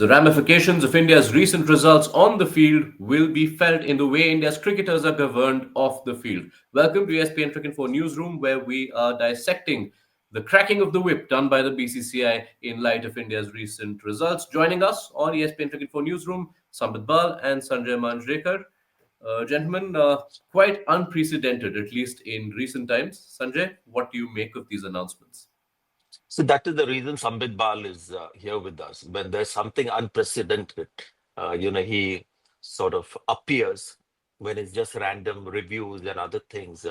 The ramifications of India's recent results on the field will be felt in the way India's cricketers are governed off the field. Welcome to ESPN Cricinfo Newsroom, where we are dissecting the cracking of the whip done by the BCCI in light of India's recent results. Joining us on ESPN Cricinfo Newsroom, Sambit Bal and Sanjay Manjrekar. Gentlemen, quite unprecedented, at least in recent times. Sanjay, what do you make of these announcements? So that is the reason Sambit Bal is here with us. When there's something unprecedented, he sort of appears. When it's just random reviews and other things,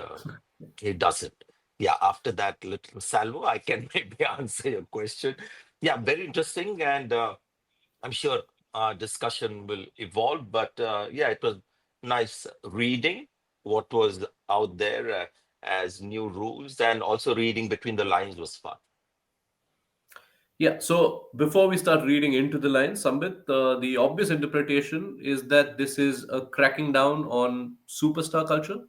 he does it. Yeah, after that little salvo, I can maybe answer your question. Yeah, very interesting. And I'm sure our discussion will evolve. But yeah, it was nice reading what was out there as new rules, and also reading between the lines was fun. Yeah, so before we start reading into the lines, Sambit, the obvious interpretation is that this is a cracking down on superstar culture.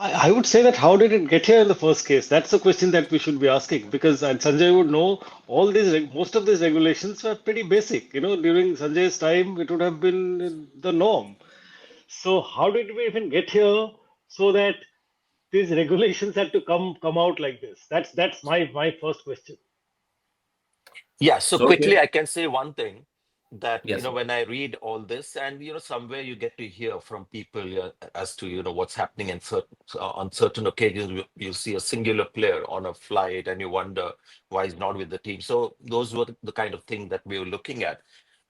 I would say that how did it get here in the first case? That's the question that we should be asking because and Sanjay would know all most of these regulations were pretty basic. During Sanjay's time, it would have been the norm. So how did we even get here so that these regulations had to come out like this? That's my first question. Yeah, so So, okay. quickly I can say one thing that, Yes. when I read all this and, somewhere you get to hear from people as to, what's happening in on certain occasions, you see a singular player on a flight and you wonder why he's not with the team. So those were the kind of thing that we were looking at.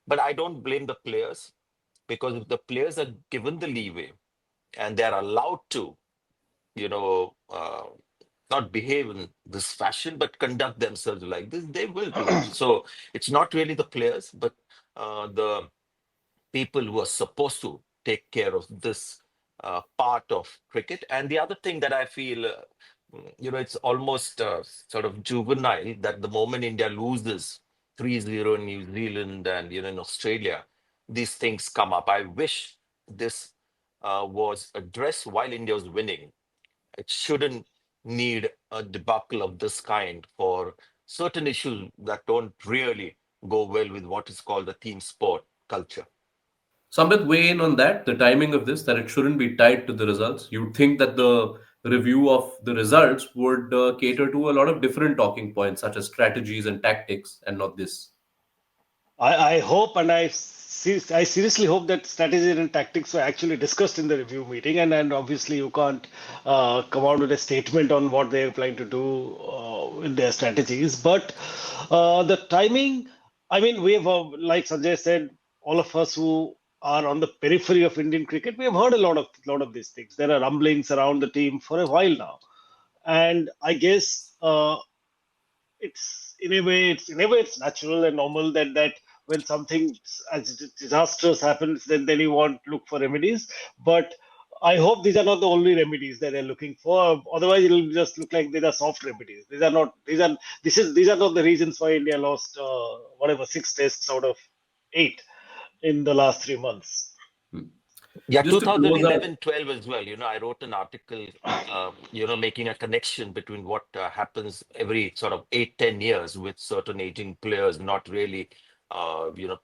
But I don't blame the players because if the players are given the leeway and they're allowed to, you know, uh, not behave in this fashion, but conduct themselves like this, they will do it. So it's not really the players, but the people who are supposed to take care of this part of cricket. And the other thing that I feel, it's almost sort of juvenile that the moment India loses 3-0 in New Zealand and, in Australia, these things come up. I wish this was addressed while India was winning. It shouldn't need a debacle of this kind for certain issues that don't really go well with what is called the team sport culture. Sambit, weigh in on that, the timing of this, that it shouldn't be tied to the results. You'd think that the review of the results would cater to a lot of different talking points, such as strategies and tactics, and not this. I hope and I seriously hope that strategy and tactics were actually discussed in the review meeting, and obviously you can't come out with a statement on what they're planning to do in their strategies. But the timing, I mean, we have, like Sanjay said, all of us who are on the periphery of Indian cricket, we have heard a lot of these things. There are rumblings around the team for a while now, and I guess. It's in a way it's natural and normal that when something as disastrous happens, then you want to look for remedies. But I hope these are not the only remedies that they're looking for. Otherwise, it'll just look like these are soft remedies. These are not. These are not the reasons why India lost whatever 6 tests out of 8 in the last 3 months. Hmm. Yeah, Just to close out. 2011-12 as well. I wrote an article, making a connection between what happens every sort of 8-10 years with certain aging players not really,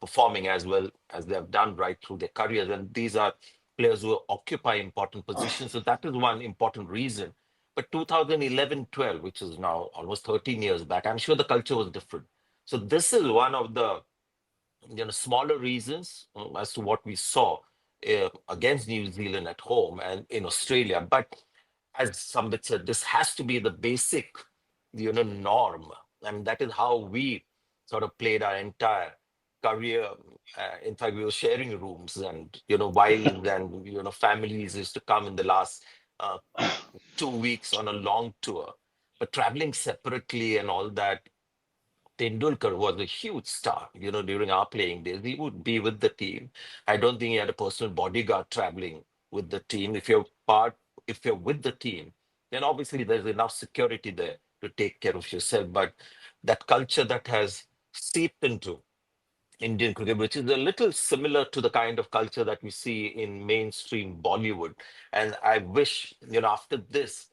performing as well as they have done right through their careers. And these are players who occupy important positions. So that is one important reason. But 2011-12, which is now almost 13 years back, I'm sure the culture was different. So this is one of the smaller reasons as to what we saw against New Zealand at home and in Australia. But as Sambit said, this has to be the basic, norm. And that is how we sort of played our entire career. In fact, we were sharing rooms and, wives and, families used to come in the last 2 weeks on a long tour. But traveling separately and all that, Tendulkar was a huge star, during our playing days. He would be with the team. I don't think he had a personal bodyguard traveling with the team. If you're with the team, then obviously there's enough security there to take care of yourself. But that culture that has seeped into Indian cricket, which is a little similar to the kind of culture that we see in mainstream Bollywood. And I wish, after this,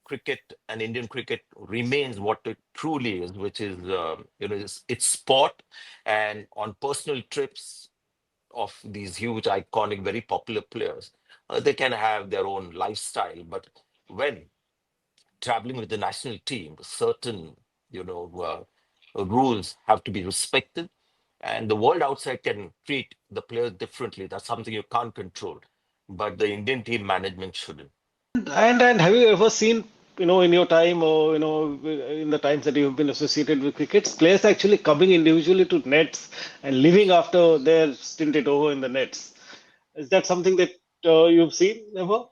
cricket and Indian cricket remains what it truly is, which is, it's sport. And on personal trips of these huge, iconic, very popular players, they can have their own lifestyle. But when traveling with the national team, certain, rules have to be respected. And the world outside can treat the players differently. That's something you can't control. But the Indian team management shouldn't. And have you ever seen, in your time or in the times that you've been associated with cricket, players actually coming individually to nets and leaving after their stint it over in the nets? Is that something that you've seen ever?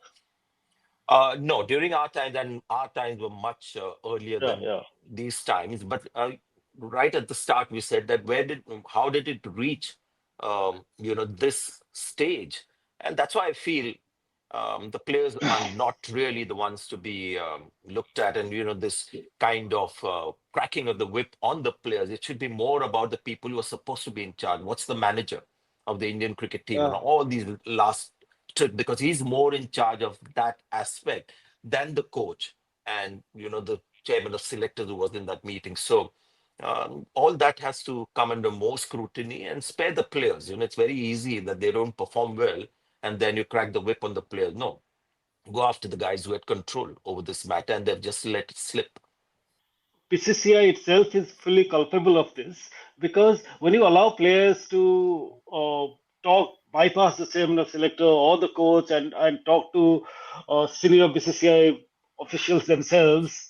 No, during our times, and our times were much earlier Yeah, than yeah. these times. But right at the start, we said that how did it reach, this stage? And that's why I feel the players are not really the ones to be looked at. And, this kind of cracking of the whip on the players, it should be more about the people who are supposed to be in charge. What's the manager of the Indian cricket team and Yeah. all these last trip, because he's more in charge of that aspect than the coach and, the chairman of selectors who was in that meeting. So all that has to come under more scrutiny and spare the players. It's very easy that they don't perform well and then you crack the whip on the players. No, go after the guys who had control over this matter and they've just let it slip. BCCI itself is fully culpable of this because when you allow players to bypass the chairman of selector or the coach and talk to senior BCCI officials themselves,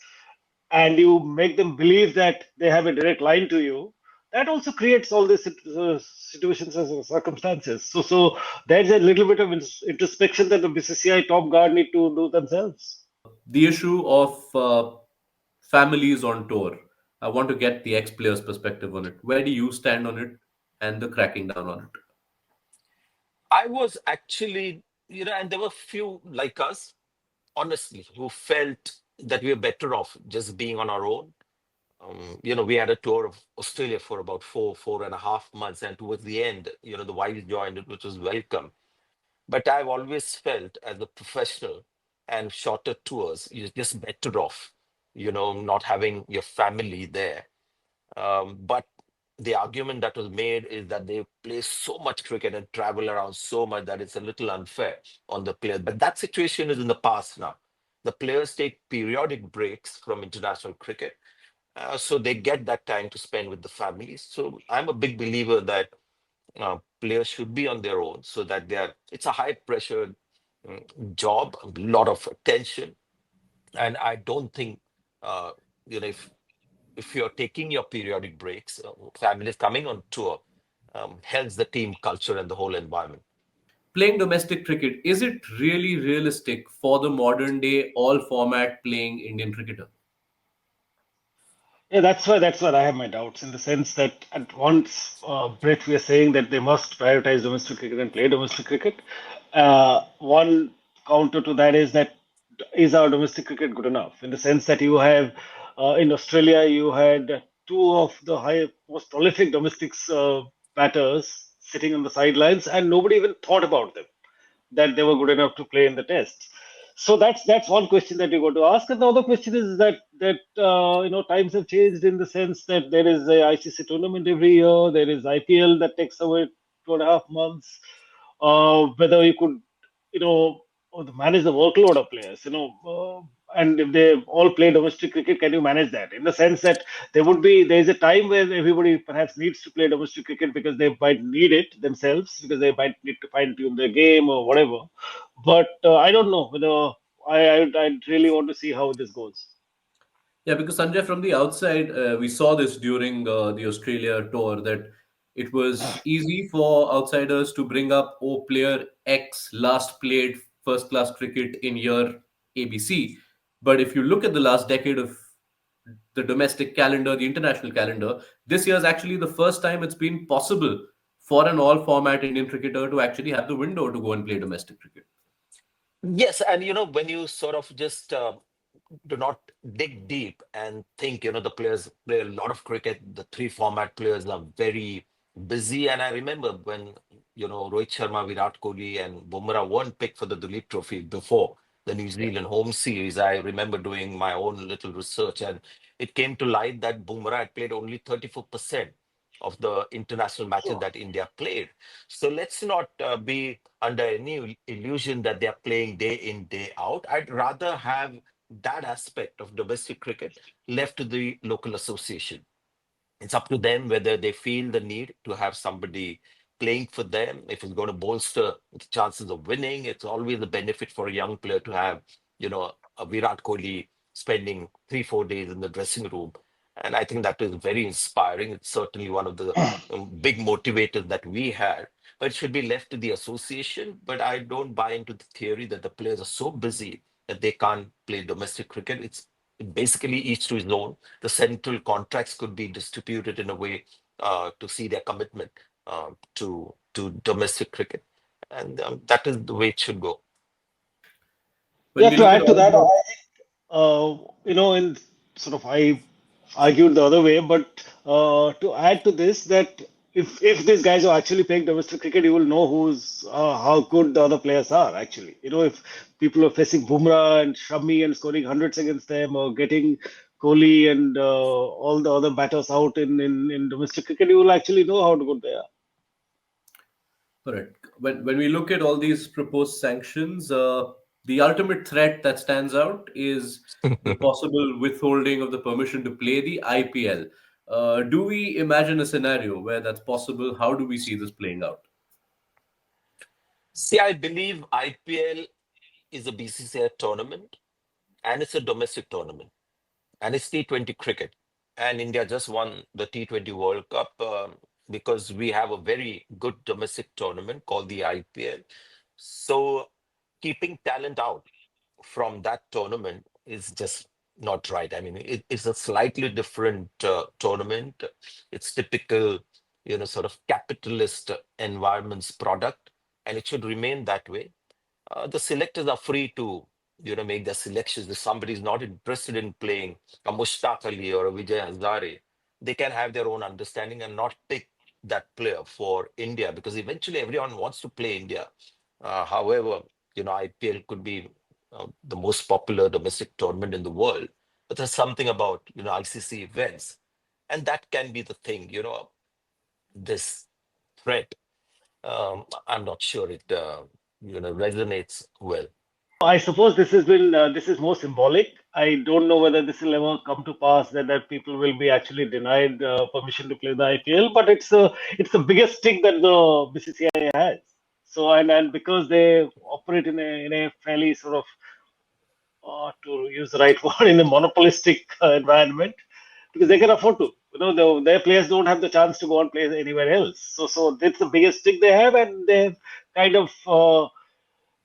and you make them believe that they have a direct line to you, that also creates all these situations and circumstances. So there's a little bit of introspection that the BCCI top guard need to do themselves. The issue of families on tour. I want to get the ex players' perspective on it. Where do you stand on it and the cracking down on it? I was actually, and there were few like us, honestly, who felt that we were better off just being on our own. We had a tour of Australia for about 4.5 months, and towards the end, the wives joined it, which was welcome. But I've always felt as a professional and shorter tours, you're just better off, not having your family there. But the argument that was made is that they play so much cricket and travel around so much that it's a little unfair on the players. But that situation is in the past now. The players take periodic breaks from international cricket, so they get that time to spend with the families. So I'm a big believer that players should be on their own so that it's a high pressure job, a lot of attention. And I don't think, uh, if you're taking your periodic breaks, families coming on tour, helps the team culture and the whole environment. Playing domestic cricket, is it really realistic for the modern day all format playing Indian cricketer? Yeah, that's where I have my doubts in the sense that at once, Brett, we are saying that they must prioritize domestic cricket and play domestic cricket. One counter to that is that is our domestic cricket good enough? In the sense that you have in Australia, you had two of the most prolific domestics batters sitting on the sidelines, and nobody even thought about them that they were good enough to play in the tests. So that's one question that you got to ask. And the other question is that times have changed in the sense that there is a ICC tournament every year, there is IPL that takes away 2.5 months. Whether you could manage the workload of players, and if they all play domestic cricket, can you manage that? In the sense that there's a time where everybody perhaps needs to play domestic cricket because they might need it themselves, because they might need to fine tune their game or whatever. But I don't know whether I really want to see how this goes. Yeah, because Sanjay, from the outside, we saw this during the Australia tour that it was easy for outsiders to bring up, oh, player X last played first class cricket in year ABC. But if you look at the last decade of the domestic calendar, the international calendar, this year is actually the first time it's been possible for an all format Indian cricketer to actually have the window to go and play domestic cricket. Yes, and when you sort of just do not dig deep and think, the players play a lot of cricket. The three format players are very busy. And I remember when, Rohit Sharma, Virat Kohli, and Bumrah weren't picked for the Duleep Trophy before. the New Zealand home series, I remember doing my own little research, and it came to light that Bumrah had played only 34% of the international matches Sure. that India played. So let's not be under any illusion that they are playing day in, day out. I'd rather have that aspect of domestic cricket left to the local association. It's up to them whether they feel the need to have somebody playing for them. If it's going to bolster the chances of winning, it's always a benefit for a young player to have, a Virat Kohli spending 3, 4 days in the dressing room. And I think that is very inspiring. It's certainly one of the big motivators that we had. But it should be left to the association. But I don't buy into the theory that the players are so busy that they can't play domestic cricket. It's basically each to his own. The central contracts could be distributed in a way to see their commitment to domestic cricket, and that is the way it should go. When Yeah, we to look at add to all that, the in sort of I argued the other way, but to add to this, that if these guys are actually playing domestic cricket, you will know who's how good the other players are actually. If people are facing Bumrah and Shami and scoring hundreds against them, or getting Kohli and all the other batters out in domestic cricket, you will actually know how good they are. Correct. When we look at all these proposed sanctions, the ultimate threat that stands out is the possible withholding of the permission to play the IPL. Do we imagine a scenario where that's possible? How do we see this playing out? See, I believe IPL is a BCCI tournament, and it's a domestic tournament, and it's T20 cricket. And India just won the T20 World Cup because we have a very good domestic tournament called the IPL. So keeping talent out from that tournament is just not right. I mean, it's a slightly different tournament. It's typical, sort of capitalist environments product, and it should remain that way. The selectors are free to make their selections. If somebody is not interested in playing a Mushtaq Ali or a Vijay Hazare, they can have their own understanding and not pick that player for India, because eventually everyone wants to play India. However, IPL could be the most popular domestic tournament in the world, but there's something about ICC events, and that can be the thing. This threat, I'm not sure it resonates well. I suppose this is more symbolic. I don't know whether this will ever come to pass, that people will be actually denied permission to play the IPL. But it's the biggest stick that the BCCI has. So and because they operate in a fairly sort of to use the right word, in a monopolistic environment, because they can afford to. Their players don't have the chance to go and play anywhere else. So that's the biggest stick they have, and they've kind of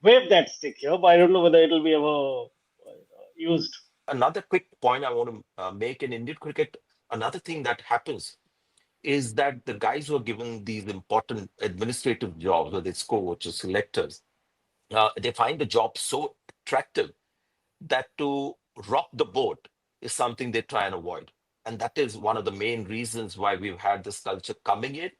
wave that stick here, but I don't know whether it'll be ever used. Another quick point I want to make in Indian cricket, another thing that happens is that the guys who are given these important administrative jobs, whether it's coaches, selectors, they find the job so attractive that to rock the boat is something they try and avoid. And that is one of the main reasons why we've had this culture coming in.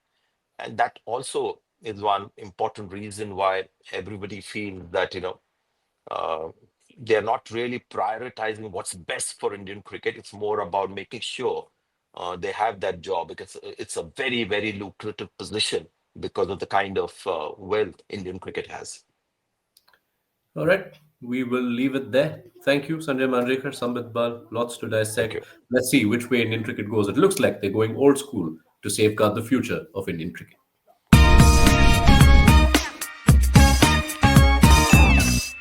And that also is one important reason why everybody feels that, uh, they're not really prioritizing what's best for Indian cricket. It's more about making sure they have that job, because it's a very, very lucrative position because of the kind of wealth Indian cricket has. All right, we will leave it there. Thank you, Sanjay Manjrekar, Sambit Bal. Lots to Thank dissect. you. Let's see which way Indian cricket goes. It looks like they're going old school to safeguard the future of Indian cricket.